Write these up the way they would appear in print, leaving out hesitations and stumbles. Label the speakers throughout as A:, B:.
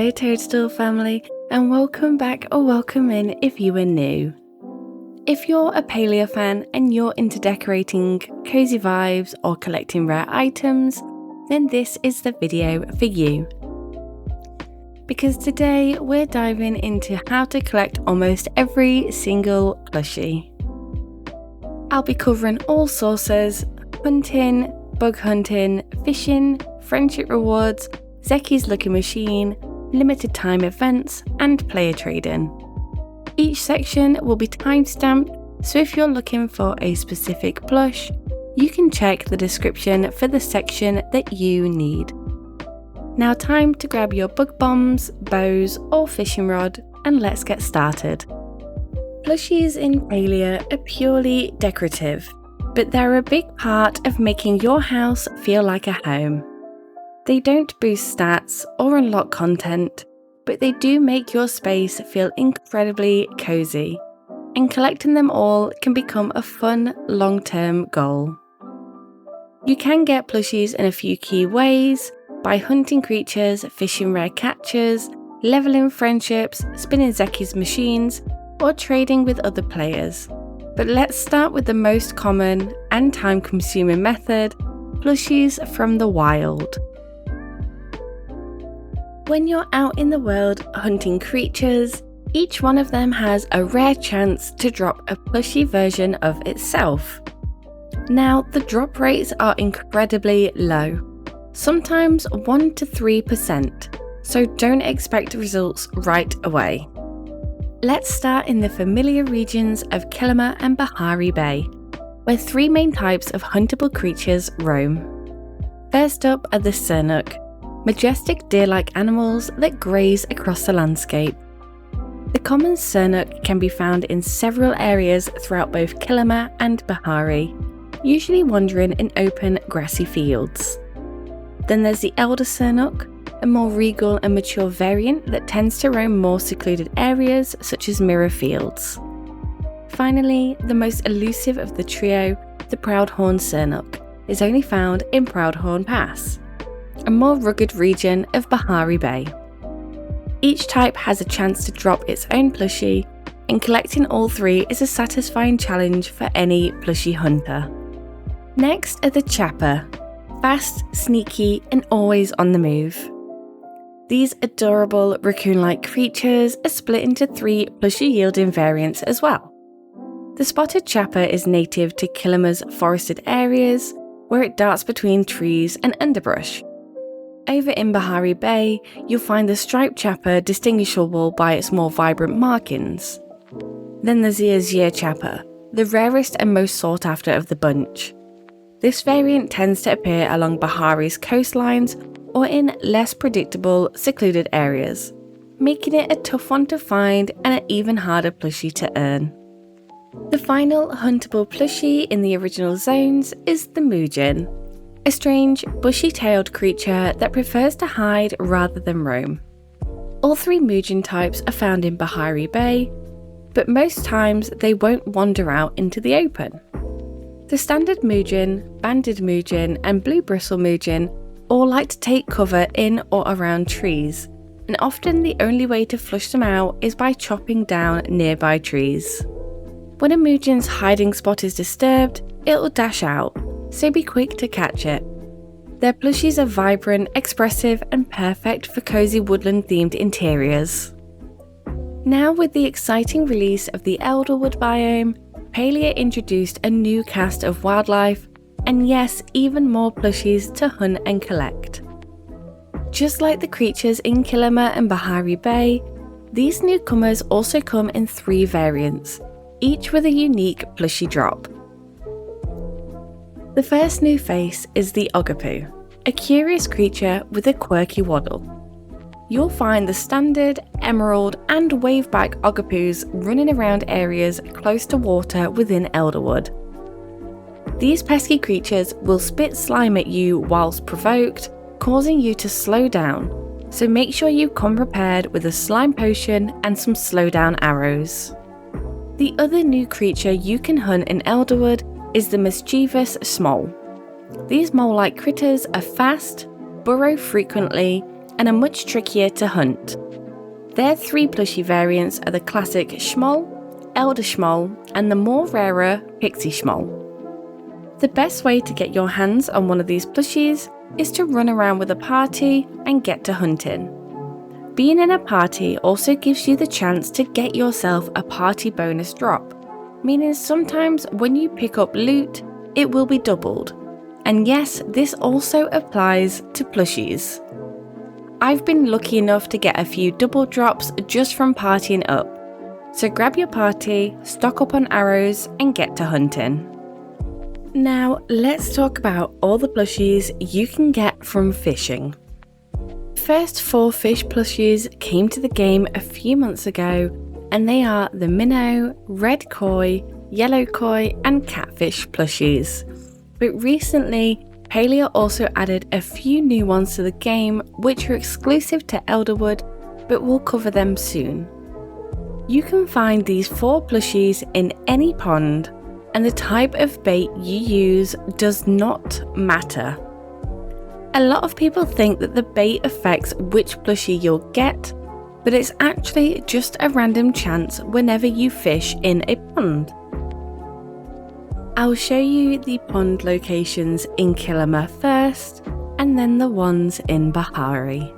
A: Hello Toadstool family, and welcome back or welcome in if you are new. If you're a Palia fan and you're into decorating cozy vibes or collecting rare items, then this is the video for you. Because today we're diving into how to collect almost every single plushie. I'll be covering all sources: hunting, bug hunting, fishing, friendship rewards, Zeki's lucky machine, limited time events, and player trading. Each section will be timestamped, so if you're looking for a specific plush, you can check the description for the section that you need. Now time to grab your bug bombs, bows, or fishing rod, and let's get started. Plushies in Palia are purely decorative, but they're a big part of making your house feel like a home. They don't boost stats or unlock content, but they do make your space feel incredibly cozy, and collecting them all can become a fun long-term goal. You can get plushies in a few key ways: by hunting creatures, fishing rare catches, leveling friendships, spinning Zeki's machines, or trading with other players. But let's start with the most common and time-consuming method: plushies from the wild. When you're out in the world hunting creatures, each one of them has a rare chance to drop a plushie version of itself. Now, the drop rates are incredibly low, sometimes 1 to 3%, so don't expect results right away. Let's start in the familiar regions of Kilima and Bahari Bay, where three main types of huntable creatures roam. First up are the Sernuks, majestic deer-like animals that graze across the landscape. The common Sernuk can be found in several areas throughout both Kilima and Bahari, usually wandering in open grassy fields. Then there's the elder Sernuk, a more regal and mature variant that tends to roam more secluded areas such as mirror fields. Finally, the most elusive of the trio, the Proudhorn Sernuk, is only found in Proudhorn Pass, a more rugged region of Bahari Bay. Each type has a chance to drop its own plushie, and collecting all three is a satisfying challenge for any plushie hunter. Next are the Chapaa, fast, sneaky, and always on the move. These adorable raccoon-like creatures are split into three plushie-yielding variants as well. The spotted Chapaa is native to Kilima's forested areas, where it darts between trees and underbrush. Over in Bahari Bay, you'll find the striped Chapaa distinguishable by its more vibrant markings. Then there's the Azure Chapaa, the rarest and most sought after of the bunch. This variant tends to appear along Bahari's coastlines or in less predictable, secluded areas, making it a tough one to find and an even harder plushie to earn. The final huntable plushie in the original zones is the Muujin, a strange, bushy-tailed creature that prefers to hide rather than roam. All three Muujin types are found in Bahari Bay, but most times they won't wander out into the open. The standard Muujin, banded Muujin, and blue bristle Muujin all like to take cover in or around trees, and often the only way to flush them out is by chopping down nearby trees. When a Muujin's hiding spot is disturbed, it'll dash out, so be quick to catch it. Their plushies are vibrant, expressive, and perfect for cozy woodland-themed interiors. Now, with the exciting release of the Elderwood biome, Palia introduced a new cast of wildlife, and yes, even more plushies to hunt and collect. Just like the creatures in Kilima and Bahari Bay, these newcomers also come in three variants, each with a unique plushie drop. The first new face is the Ogopuu, a curious creature with a quirky waddle. You'll find the standard, emerald, and waveback Ogopoos running around areas close to water within Elderwood. These pesky creatures will spit slime at you whilst provoked, causing you to slow down, so make sure you come prepared with a slime potion and some slowdown arrows. The other new creature you can hunt in Elderwood is the mischievous Shmole. These mole-like critters are fast, burrow frequently, and are much trickier to hunt. Their 3 plushie variants are the classic Shmole, Elder Shmole, and the more rarer Pixie Shmole. The best way to get your hands on one of these plushies is to run around with a party and get to hunting. Being in a party also gives you the chance to get yourself a party bonus drop, meaning sometimes when you pick up loot, it will be doubled. And yes, this also applies to plushies. I've been lucky enough to get a few double drops just from partying up. So grab your party, stock up on arrows, and get to hunting. Now let's talk about all the plushies you can get from fishing. The first 4 fish plushies came to the game a few months ago, and they are the minnow, red koi, yellow koi, and catfish plushies. But recently, Palia also added a few new ones to the game which are exclusive to Elderwood, but we'll cover them soon. You can find these 4 plushies in any pond, and the type of bait you use does not matter. A lot of people think that the bait affects which plushie you'll get, but it's actually just a random chance whenever you fish in a pond. I'll show you the pond locations in Kilima first, and then the ones in Bahari.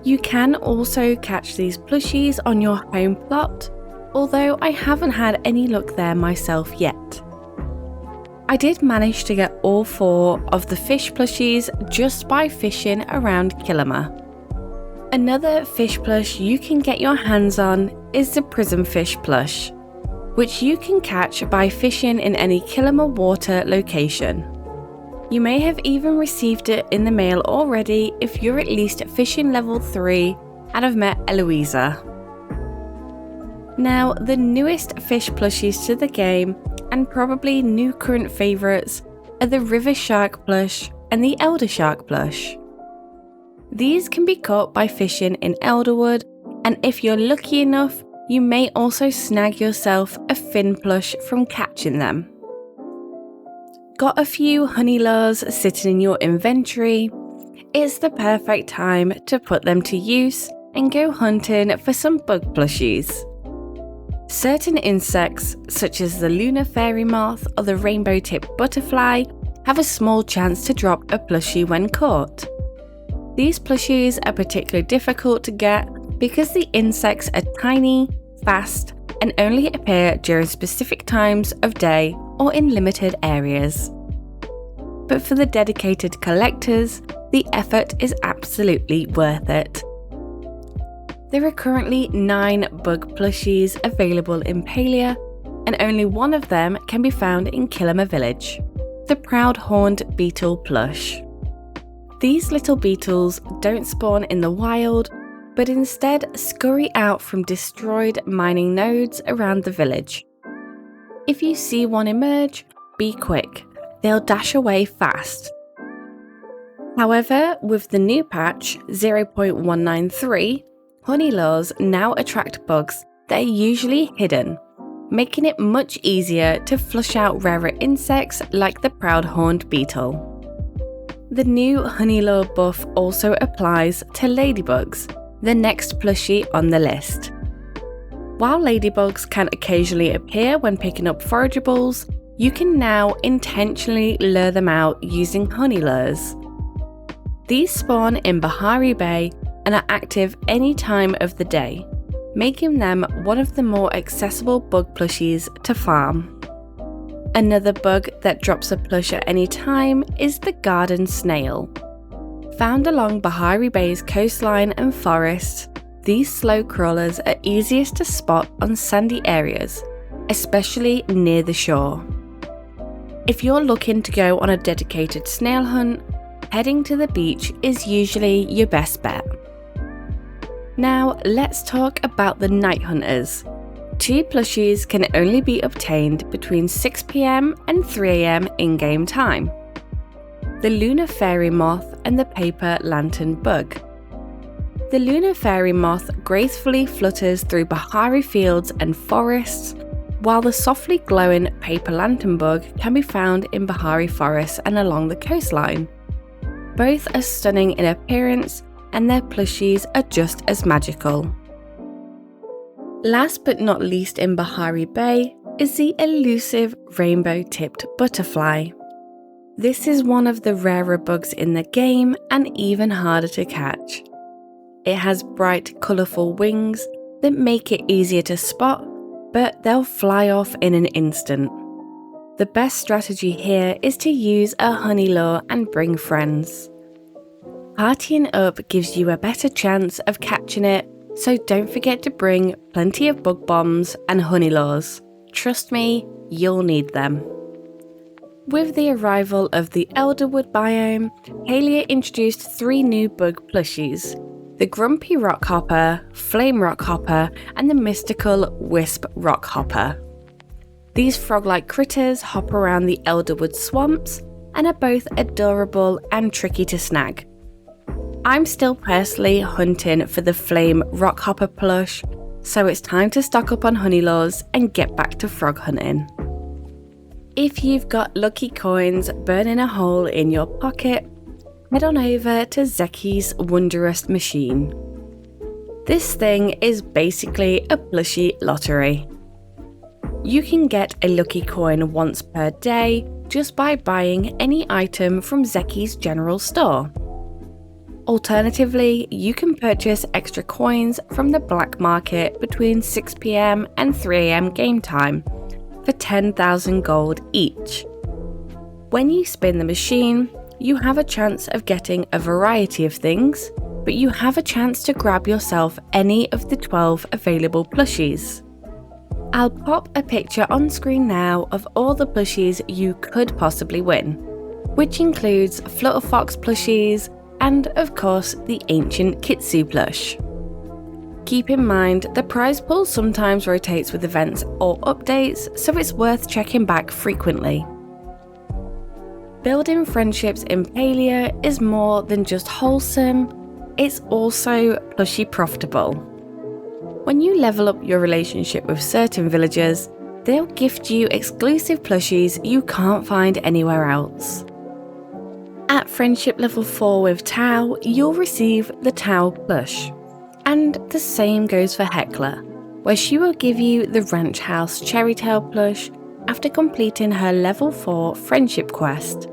A: You can also catch these plushies on your home plot, although I haven't had any luck there myself yet. I did manage to get all 4 of the fish plushies just by fishing around Kilima. Another fish plush you can get your hands on is the prismfish plush, which you can catch by fishing in any Kilima water location. You may have even received it in the mail already if you're at least fishing level 3 and have met Eloisa. Now, the newest fish plushies to the game, and probably new current favourites, are the river shark plush and the elder shark plush. These can be caught by fishing in Elderwood, and if you're lucky enough, you may also snag yourself a fin plush from catching them. Got a few honey lures sitting in your inventory? It's the perfect time to put them to use and go hunting for some bug plushies. Certain insects, such as the lunar fairy moth or the rainbow-tipped butterfly, have a small chance to drop a plushie when caught. These plushies are particularly difficult to get because the insects are tiny, fast, and only appear during specific times of day or in limited areas. But for the dedicated collectors, the effort is absolutely worth it. There are currently 9 bug plushies available in Palia, and only one of them can be found in Kilima Village, the proud horned beetle plush. These little beetles don't spawn in the wild, but instead scurry out from destroyed mining nodes around the village. If you see one emerge, be quick, they'll dash away fast. However, with the new patch 0.193, honey lures now attract bugs that are usually hidden, making it much easier to flush out rarer insects like the proud horned beetle. The new honey lure buff also applies to ladybugs, the next plushie on the list. While ladybugs can occasionally appear when picking up forageables, you can now intentionally lure them out using honey lures. These spawn in Bahari Bay and are active any time of the day, making them one of the more accessible bug plushies to farm. Another bug that drops a plush at any time is the garden snail. Found along Bahari Bay's coastline and forests, these slow crawlers are easiest to spot on sandy areas, especially near the shore. If you're looking to go on a dedicated snail hunt, heading to the beach is usually your best bet. Now let's talk about the night hunters. 2 plushies can only be obtained between 6 PM and 3 AM in-game time. The lunar fairy moth and the paper lantern bug. The lunar fairy moth gracefully flutters through Bahari fields and forests, while the softly glowing paper lantern bug can be found in Bahari forests and along the coastline. Both are stunning in appearance and their plushies are just as magical. Last but not least in Bahari Bay is the elusive rainbow-tipped butterfly. This is one of the rarer bugs in the game and even harder to catch. It has bright, colourful wings that make it easier to spot, but they'll fly off in an instant. The best strategy here is to use a honey lure and bring friends. Partying up gives you a better chance of catching it, so don't forget to bring plenty of bug bombs and honey lures. Trust me, you'll need them. With the arrival of the Elderwood biome, Palia introduced 3 new bug plushies: the Grumpy Rockhopper, Flame Rockhopper, and the mystical Wisp Rockhopper. These frog-like critters hop around the Elderwood swamps and are both adorable and tricky to snag. I'm still personally hunting for the Flame Rockhopper plush, so it's time to stock up on honey lures and get back to frog hunting. If you've got lucky coins burning a hole in your pocket, head on over to Zeki's Wondrous Machine. This thing is basically a plushie lottery. You can get a lucky coin once per day just by buying any item from Zeki's general store. Alternatively, you can purchase extra coins from the black market between 6 PM and 3 AM game time for 10,000 gold each. When you spin the machine, you have a chance of getting a variety of things, but you have a chance to grab yourself any of the 12 available plushies. I'll pop a picture on screen now of all the plushies you could possibly win, which includes Flutterfox plushies and, of course, the ancient Kitsu plush. Keep in mind, the prize pool sometimes rotates with events or updates, so it's worth checking back frequently. Building friendships in Palia is more than just wholesome, it's also plushie profitable. When you level up your relationship with certain villagers, they'll gift you exclusive plushies you can't find anywhere else. At friendship level 4 with Tao, you'll receive the Tao plush. And the same goes for Heckler, where she will give you the Ranch House Cherry Tail plush after completing her level 4 friendship quest.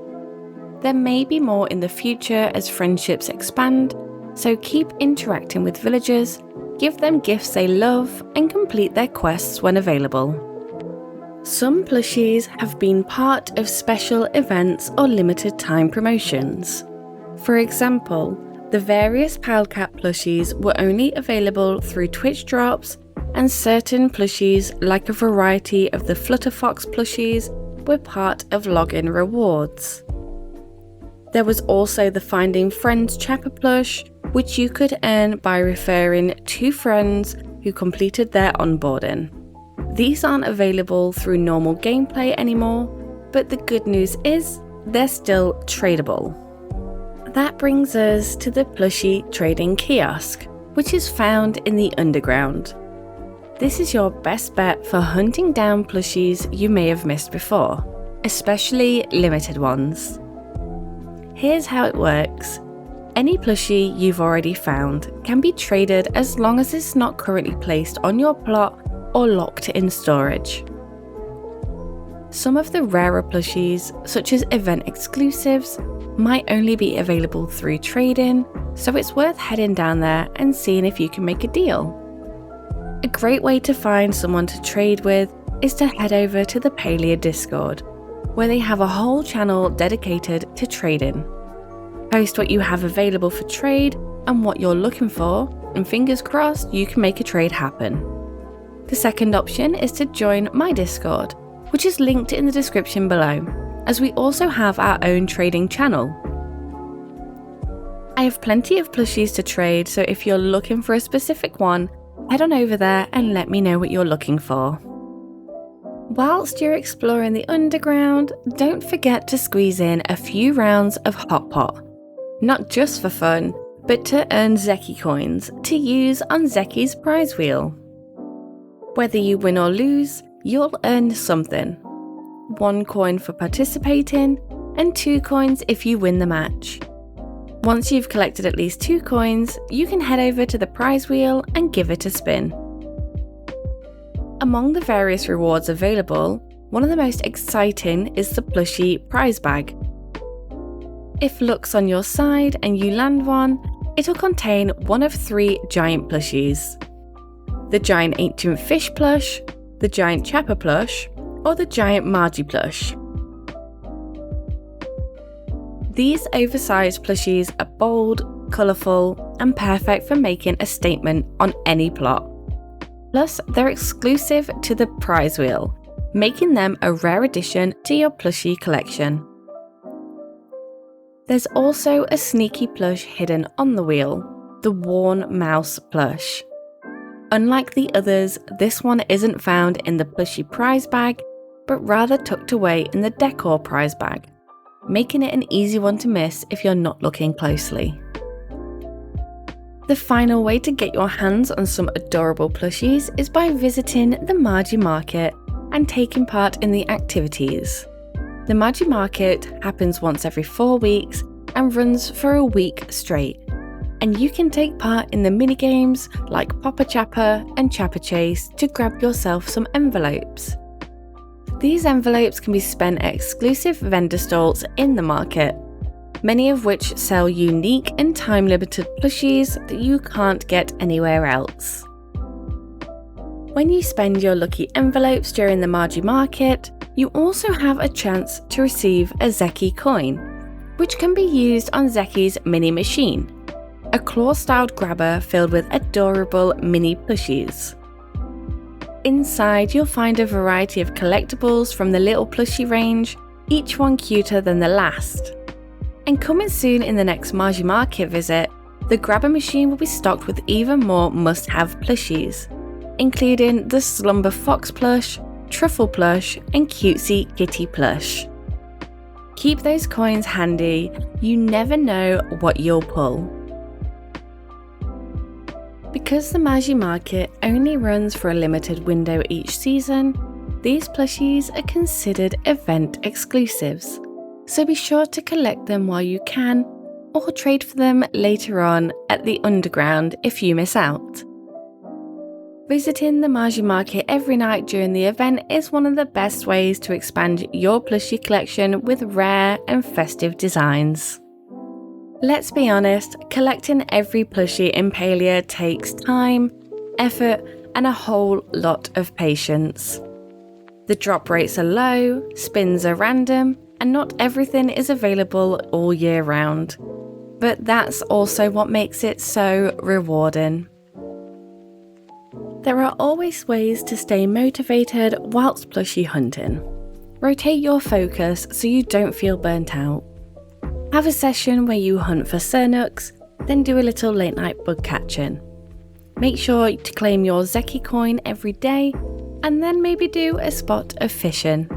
A: There may be more in the future as friendships expand, so keep interacting with villagers, give them gifts they love, and complete their quests when available. Some plushies have been part of special events or limited time promotions. For example, the various Palcat plushies were only available through Twitch drops, and certain plushies, like a variety of the Flutterfox plushies, were part of login rewards. There was also the Finding Friends Chapaa plush, which you could earn by referring 2 friends who completed their onboarding. These aren't available through normal gameplay anymore, but the good news is they're still tradable. That brings us to the plushie trading kiosk, which is found in the underground. This is your best bet for hunting down plushies you may have missed before, especially limited ones. Here's how it works. Any plushie you've already found can be traded as long as it's not currently placed on your plot or locked in storage. Some of the rarer plushies, such as event exclusives, might only be available through trading, so it's worth heading down there and seeing if you can make a deal. A great way to find someone to trade with is to head over to the Palia Discord, where they have a whole channel dedicated to trading. Post what you have available for trade and what you're looking for, and fingers crossed you can make a trade happen. The second option is to join my Discord, which is linked in the description below, as we also have our own trading channel. I have plenty of plushies to trade, so if you're looking for a specific one, head on over there and let me know what you're looking for. Whilst you're exploring the underground, don't forget to squeeze in a few rounds of Hot Pot. Not just for fun, but to earn Zeki coins to use on Zeki's prize wheel. Whether you win or lose, you'll earn something. 1 coin for participating, and 2 coins if you win the match. Once you've collected at least 2 coins, you can head over to the prize wheel and give it a spin. Among the various rewards available, one of the most exciting is the Plushie prize bag. If luck's on your side and you land one, it'll contain one of 3 giant plushies: the giant ancient fish plush, the giant Chapaa plush, or the giant Maji plush. These oversized plushies are bold, colourful, and perfect for making a statement on any plot. Plus, they're exclusive to the prize wheel, making them a rare addition to your plushie collection. There's also a sneaky plush hidden on the wheel, the worn mouse plush. Unlike the others, this one isn't found in the plushie prize bag, but rather tucked away in the decor prize bag, making it an easy one to miss if you're not looking closely. The final way to get your hands on some adorable plushies is by visiting the Maji Market and taking part in the activities. The Maji Market happens once every 4 weeks and runs for a week straight, and you can take part in the mini games like Papa Chapaa and Chapaa Chase to grab yourself some envelopes. These envelopes can be spent at exclusive vendor stalls in the market, many of which sell unique and time-limited plushies that you can't get anywhere else. When you spend your lucky envelopes during the Maji Market, you also have a chance to receive a Zeki coin, which can be used on Zeki's mini machine, a claw-styled grabber filled with adorable mini plushies. Inside, you'll find a variety of collectibles from the little plushie range, each one cuter than the last. And coming soon in the next Maji Market visit, the grabber machine will be stocked with even more must-have plushies, including the Slumber Fox plush, Truffle plush, and Cutesy Kitty plush. Keep those coins handy, you never know what you'll pull. Because the Maji Market only runs for a limited window each season, these plushies are considered event exclusives, so be sure to collect them while you can, or trade for them later on at the underground if you miss out. Visiting the Maji Market every night during the event is one of the best ways to expand your plushie collection with rare and festive designs. Let's be honest, collecting every plushie in Palia takes time, effort, and a whole lot of patience. The drop rates are low, spins are random, and not everything is available all year round. But that's also what makes it so rewarding. There are always ways to stay motivated whilst plushie hunting. Rotate your focus so you don't feel burnt out. Have a session where you hunt for Sernuks, then do a little late night bug catching. Make sure to claim your Zeki coin every day, and then maybe do a spot of fishing.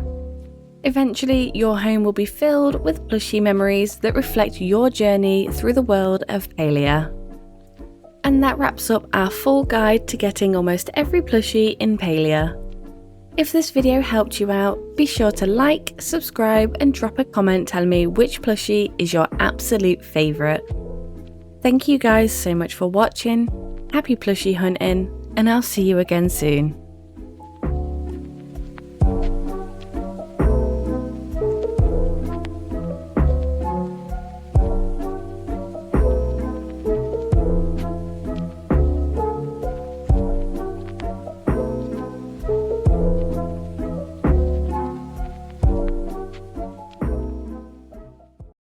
A: Eventually, your home will be filled with plushie memories that reflect your journey through the world of Palia. And that wraps up our full guide to getting almost every plushie in Palia. If this video helped you out, be sure to like, subscribe, and drop a comment telling me which plushie is your absolute favourite. Thank you guys so much for watching, happy plushie hunting, and I'll see you again soon.